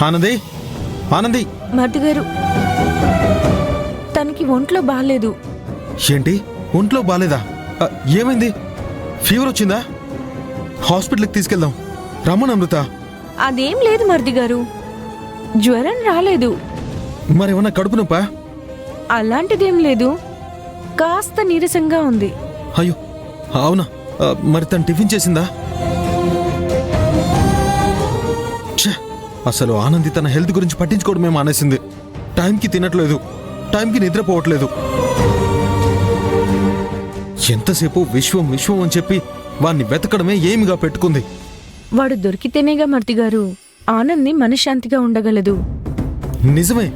ఆనంది, ఆనంది. మరిది గారు, తనకి ఒంట్లో బాలేదు. ఏంటి, ఒంట్లో బాలేదా? ఏమైంది? ఫీవర్ వచ్చిందా? హాస్పిటల్కి తీసుకెళ్దాం. రమ్మను అమృత. అదేం లేదు మరిది గారు, జ్వరం రాలేదు. మరేమన్నా కడుపు నొప్పా? అలాంటిదేం లేదు, కాస్త నీరసంగా ఉంది. అయ్యో అవునా? మరి తను టిఫిన్ చేసిందా? ఛే, అసలు ఆనంది తన హెల్త్ గురించి పట్టించుకోవడమే మానేసింది. టైంకి తినట్లేదు, టైంకి నిద్రపోవట్లేదు. ఎంతసేపు విశ్వం విశ్వం అని చెప్పి వాణ్ణి వెతకడమే ఏమిగా పెట్టుకుంది. వాడు దొరికితేనేగా మరిది గారు ఆనంద్ని మనశ్శాంతిగా ఉండగలదు. నిజమే,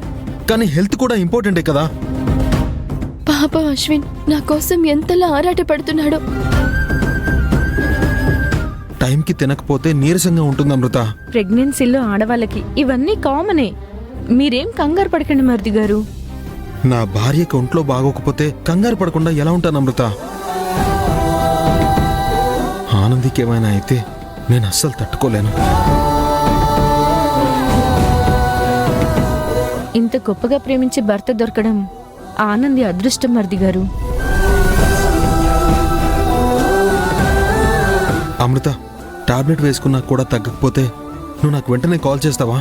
కానీ హెల్త్ కూడా ఇంపార్టెంటే కదా. పాప అశ్విన్ నా కోసం ఎంతలా ఆరాట పడుతున్నాడో. టైంకి తినకపోతే నీరసంగా ఉంటుంది అమృత. ప్రెగ్నెన్సీలో ఆడవాళ్ళకి ఇవన్నీ కామనే. మీరేం కంగారు పడకండి మరిది గారు. నా భార్యకి ఒంట్లో బాగోకపోతే కంగారు పడకుండా ఎలా ఉంటాను అమృత? ఆనందికి ఏమైనా అయితే నేను అస్సలు తట్టుకోలేను. ఇంత గొప్పగా ప్రేమించే భర్త దొరకడం ఆనంది అదృష్టం మరిది గారు. అమృత, టాబ్లెట్ వేసుకున్నా కూడా తగ్గకపోతే నువ్వు నాకు వెంటనే కాల్ చేస్తావా?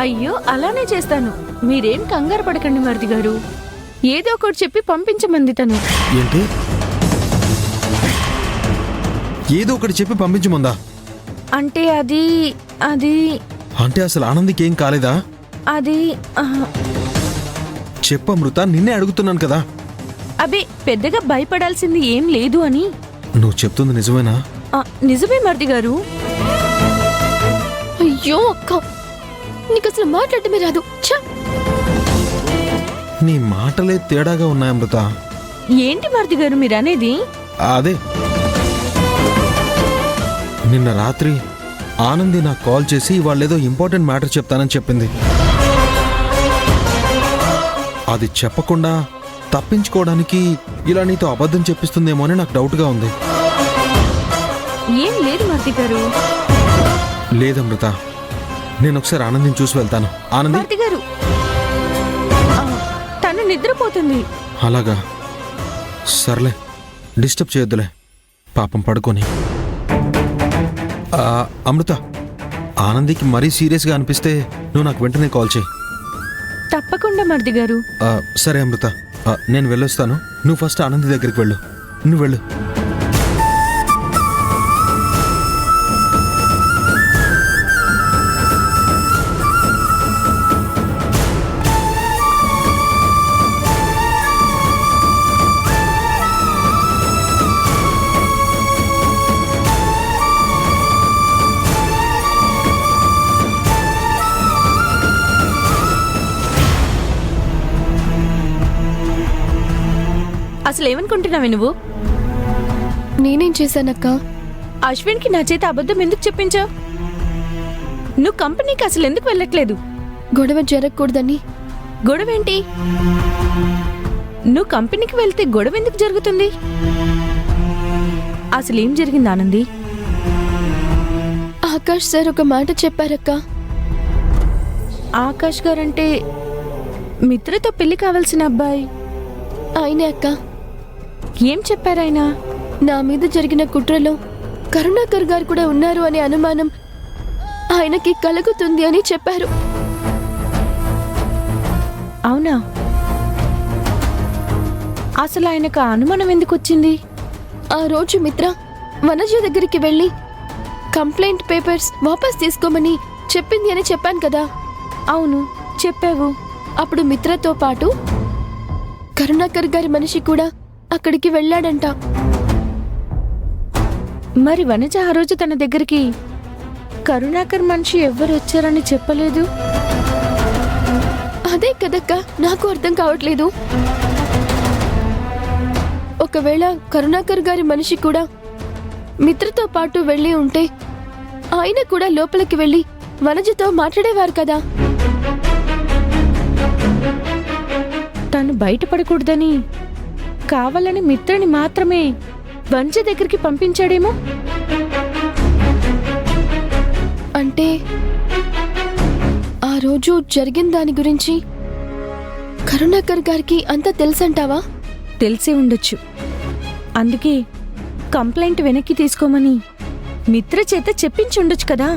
అయ్యో, అలానే చేస్తాను. మీరేం కంగారు పడకండి మరిది గారు. ఏదో ఒకటి చెప్పి పంపించమంది తను. ఏంటి? ఏదో ఒకటి చెప్పి పంపించమందా? అంటే అది అది అంటే అసలు ఆనందికి ఏం కాలేదా? అది చెప్పు అమృత, నిన్నే అడుగుతున్నాను కదా. అబే, పెద్దగా భయపడాల్సింది ఏం లేదు అని. నువ్వు చెప్తుంది నిజమేనా? నిజమే మరిది గారు. అయ్యో అక్క, నీకు అసలు మాట్లాడటమే రాదు. నీ మాటలే తేడాగా ఉన్నాయి అమృత. ఏంటి మరిది గారు మీరు అనేది? అదే, నిన్న రాత్రి ఆనంది నాకు కాల్ చేసి వాళ్ళేదో ఇంపార్టెంట్ మ్యాటర్ చెప్తానని చెప్పింది. అది చెప్పకుండా తప్పించుకోవడానికి ఇలా నీతో అబద్ధం చెప్పిస్తుందేమో అని నాకు డౌట్గా ఉంది. ఏం లేదు మరిది గారు. లేదమృత, నేను ఒకసారి ఆనందిని చూసి వెళ్తాను. ఆనంది మరిది గారు, తను నిద్రపోతుంది. అలాగా, సర్లే, డిస్టర్బ్ చేయొద్దులే, పాపం పడుకొని. అమృత, ఆనందికి మరీ సీరియస్గా అనిపిస్తే నువ్వు నాకు వెంటనే కాల్ చేయి. తప్పకుండా మరిది గారు. సరే అమృత, నేను వెళ్ళొస్తాను. నువ్వు ఫస్ట్ ఆనంది దగ్గరికి వెళ్ళు. నువ్వు వెళ్ళు. అసలు ఏమనుకుంటున్నావే నువ్వు? నేనేం చేశానక్క? అశ్విన్కి నా చేత అబద్ధం ఎందుకు చెప్పించావు? నువ్వు కంపెనీకి అసలు ఎందుకు వెళ్ళట్లేదు? గొడవ జరగకూడదని. గొడవేంటి? నువ్వు కంపెనీకి వెళ్తే గొడవ ఎందుకు జరుగుతుంది? అసలేం జరిగింది ఆనంది? ఆకాష్ సార్ ఒక మాట చెప్పారక్క. ఆకాష్ గారంటే మిత్రతో పెళ్లి కావాల్సిన అబ్బాయి. ఆయనే అక్క. ఏం చెప్పారాయన? నా మీద జరిగిన కుట్రలో కరుణాకర్ గారు కూడా ఉన్నారు అనే అనుమానం ఆయనకి కలుగుతుంది అని చెప్పారు. అవునా? అసలు ఆయనకు ఆ అనుమానం ఎందుకు వచ్చింది? ఆ రోజు మిత్ర వనజ దగ్గరికి వెళ్ళి కంప్లైంట్ పేపర్స్ వాపస్ తీసుకోమని చెప్పింది అని చెప్పాను కదా. అవును, చెప్పావు. అప్పుడు మిత్రతో పాటు కరుణాకర్ గారి మనిషి కూడా అక్కడికి వెళ్ళాడంట. మరి వనజ ఆ రోజు తన దగ్గరికి కరుణాకర్ మనిషి ఎవ్వరు వచ్చారని చెప్పలేదు. అదే కదక్క నాకు అర్థం కావట్లేదు. ఒకవేళ కరుణాకర్ గారి మనిషి కూడా మిత్రతో పాటు వెళ్ళి ఉంటే ఆయన కూడా లోపలికి వెళ్ళి వనజతో మాట్లాడేవారు కదా. తను బయటపడకూడదని కావాలని మిత్రని మాత్రమే వంజ దగ్గరికి రోజు జరిగిన దాని గురించి కరుణాకర్ గారికి అంతా తెలుసంటావా? తెలిసే ఉండొచ్చు. అందుకే కంప్లైంట్ వెనక్కి తీసుకోమని మిత్ర చేత చెప్పించుండొచ్చు కదా.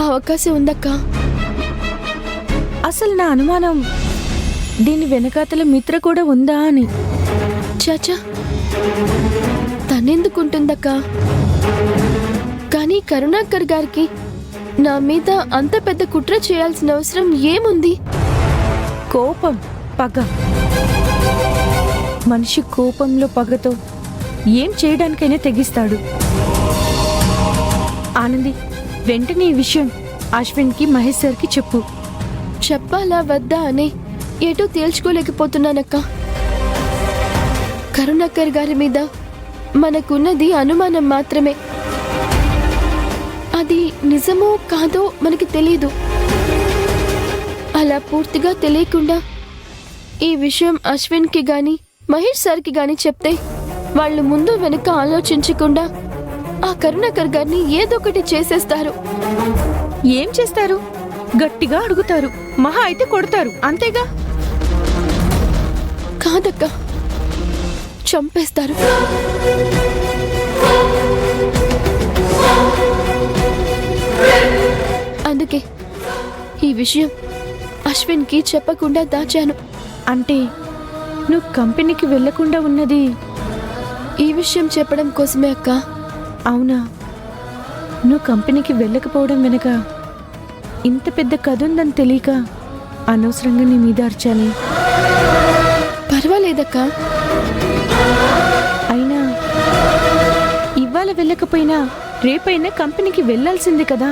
అవకాశం ఉందక్కా. అసలు నా అనుమానం దీని వెనకాతల మిత్ర కూడా ఉందా అని. చాచా, తనెందుకుంటుందక్కా? కానీ కరుణాకర్ గారికి నా మీద అంత పెద్ద కుట్ర చేయాల్సిన అవసరం ఏముంది? కోపం, పగ. మనిషి కోపంలో పగతో ఏం చేయడానికైనా తెగిస్తాడు. ఆనంది, వెంటనే ఈ విషయం అశ్విన్కి, మహేష్ సార్కి చెప్పు. చెప్పాలా వద్దా అని ఏటో తేల్చుకోలేకపోతున్నానక్క. కరుణాకర్ గారి మీద మనకున్నది అనుమానం మాత్రమే. అది నిజమో కాదో మనకి తెలీదు. అలా పూర్తిగా తెలియకుండా ఈ విషయం అశ్విన్కి గాని మహేష్ సార్కి గాని చెప్తే వాళ్ళు ముందు వెనుక ఆలోచించకుండా ఆ కరుణాకర్ గారిని ఏదొకటి చేసేస్తారు. ఏం చేస్తారు? గట్టిగా అడుగుతారు, మహా అయితే కొడతారు, అంతేగా. కాదక్క, చంపేస్తారు. అందుకే ఈ విషయం అశ్విన్కి చెప్పకుండా దాచాను. అంటే నువ్వు కంపెనీకి వెళ్లకుండా ఉన్నది ఈ విషయం చెప్పడం కోసమే అక్క. అవునా? నువ్వు కంపెనీకి వెళ్ళకపోవడం వెనక ఇంత పెద్ద కథ ఉందని తెలియక అనవసరంగా నీ మీద అర్చాలి. పర్వాలేదక్క. అయినా ఇవాళ వెళ్ళకపోయినా రేపైనా కంపెనీకి వెళ్ళాల్సింది కదా.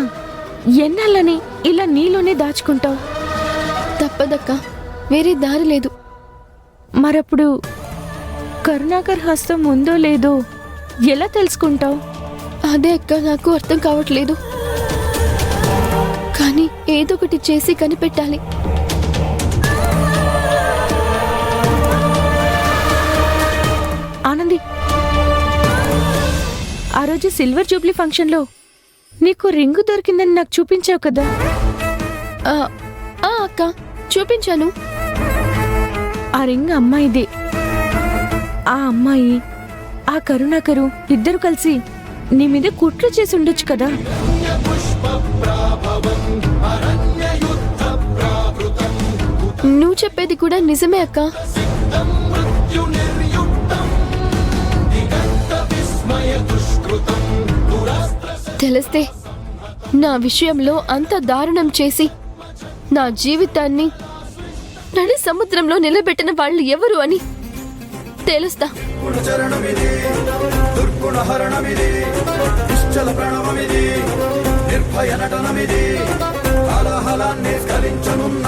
ఎన్నాళ్ళని ఇలా నీలోనే దాచుకుంటావు? తప్పదక్క, వేరే దారి లేదు. మరప్పుడు కరుణాకర్ హస్తం ఉందో లేదో ఎలా తెలుసుకుంటావు? అదే అక్క, నాకు అర్థం కావట్లేదు. కానీ ఏదో ఒకటి చేసి కనిపెట్టాలి. ఆనంది, ఆ రోజు సిల్వర్ జూబ్లీ ఫంక్షన్లో నీకు రింగు దొరికిందని నాకు చూపించావు కదా. అక్క, చూపించాను. ఆ రింగ్ అమ్మాయిదే. ఆ అమ్మాయి, ఆ కరుణాకరు ఇద్దరు కలిసి నీ మీద కుట్ర చేసి ఉండొచ్చు కదా. నువ్వు చెప్పేది కూడా నిజమే అక్క. తెలిస్తే నా విషయంలో అంత దారుణం చేసి నా జీవితాన్ని నడి సముద్రంలో నిలబెట్టిన వాళ్ళు ఎవరు అని తెలుస్తా. నిర్భయ నటనమిది, హలహలాన్ని స్కలించనున్న